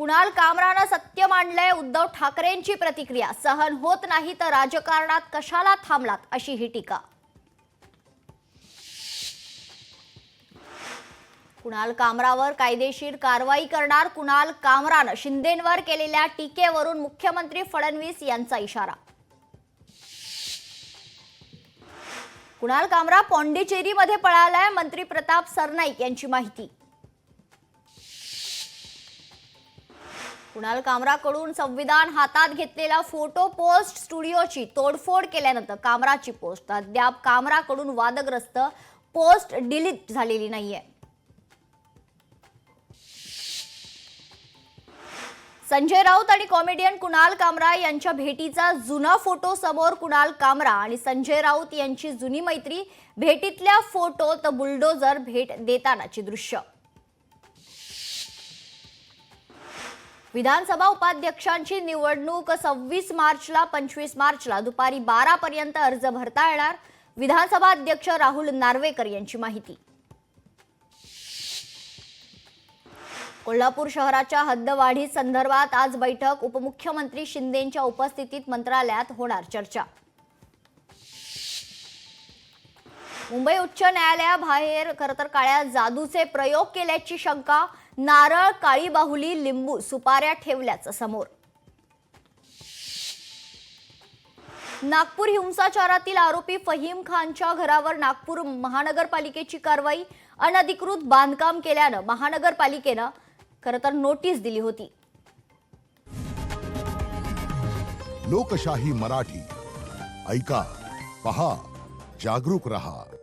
कुणाल कामरानं सत्य मांडलंय. उद्धव ठाकरेंची प्रतिक्रिया. सहन होत नाही तर राजकारणात कशाला थांबलात, अशी ही टीका. कुणाल कामरावर कायदेशीर कारवाई करणार. कुणाल कामरानं शिंदेंवर केलेल्या टीकेवरून मुख्यमंत्री फडणवीस यांचा इशारा. कुणाल कामरा पॉंडिचेरीमध्ये पळालाय. मंत्री प्रताप सरनाईक यांची माहिती. कुणाल कामराकडून संविधान हातात घेतलेला फोटो पोस्ट स्टुडिओची तोडफोड केल्यानंतर कामराची पोस्ट अद्याप कामराकडून वादग्रस्त पोस्ट डिलीट झालेली नाहीये. संजय राऊत आणि कॉमेडियन कुणाल कामरा यांच्या भेटीचा जुना फोटो समोर. कुणाल कामरा आणि संजय राऊत यांची जुनी मैत्री. भेटीतल्या फोटोत बुलडोजर भेट देतानाची दृश्य. विधानसभा उपाध्यक्षांची निवडणूक 26 मार्चला 25 मार्चला दुपारी 12 पर्यंत अर्ज भरता येणार. विधानसभा अध्यक्ष राहुल नार्वेकर यांची माहिती. कोल्हापूर शहराच्या हद्दवाढी संदर्भात आज बैठक. उपमुख्यमंत्री शिंदेंच्या उपस्थितीत मंत्रालयात होणार चर्चा. मुंबई उच्च न्यायालयाबाहेर खरतर काळ्या जादूचे प्रयोग केल्याची शंका. नारळ, काळी बाहुली, लिंबू, सुपाऱ्या ठेवल्याचं समोर. नागपूर हिंसाचारातील आरोपी फहीम खानच्या घरावर नागपूर महानगरपालिकेची कारवाई. अनधिकृत बांधकाम केल्यानं महानगरपालिकेनं खरतर नोटीस दिली होती. लोकशाही मराठी ऐका, पहा, जागरूक रहा.